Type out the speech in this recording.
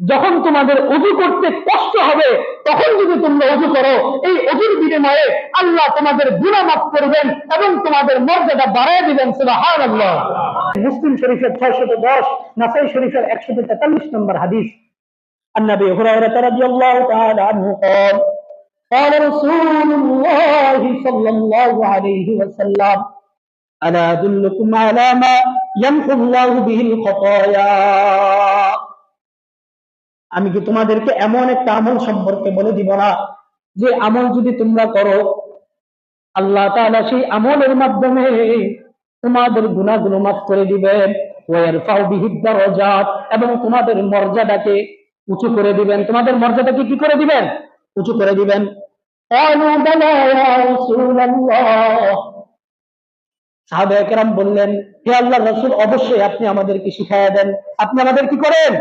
যখন তোমাদের ওযু করতে কষ্ট হবে তখন যদি তোমরা ওযু করো, এই ওযুর বিনিময়ে আল্লাহ তোমাদের গুনাহ মাফ করবেন এবং তোমাদের মর্যাদা বাড়ায় দিবেন। সুবহানাল্লাহ। মুসলিম শরীফের 610, নাসাই শরীফের 143 নম্বর হাদিস। عن ابي هريره رضي الله تعالى عنه قال قال رسول الله صلى الله عليه وسلم الا ادلكم على ما يمحو الله به الخطايا। আমি কি তোমাদেরকে এমন একটা আমল সম্পর্কে বলে দিব না, যে আমল যদি তোমরা করো আল্লাহ তাআলা সেই আমলের মাধ্যমে তোমাদের গুনাহগুলো মাফ করে দিবেন, ওয়া ইয়ারফাউ বিহি দারাজাত, এবং তোমাদের মর্যাদাকে উঁচু করে দিবেন। তোমাদের মর্যাদাকে কি করে দিবেন? উঁচু করে দিবেন। ক্বালু বালা ইয়া রাসূলুল্লাহ, সাহাবায়ে কেরাম বললেন, হে আল্লাহর রাসূল, অবশ্যই আপনি আমাদেরকে শিখায়া দেন, আপনি আমাদের কি করেন?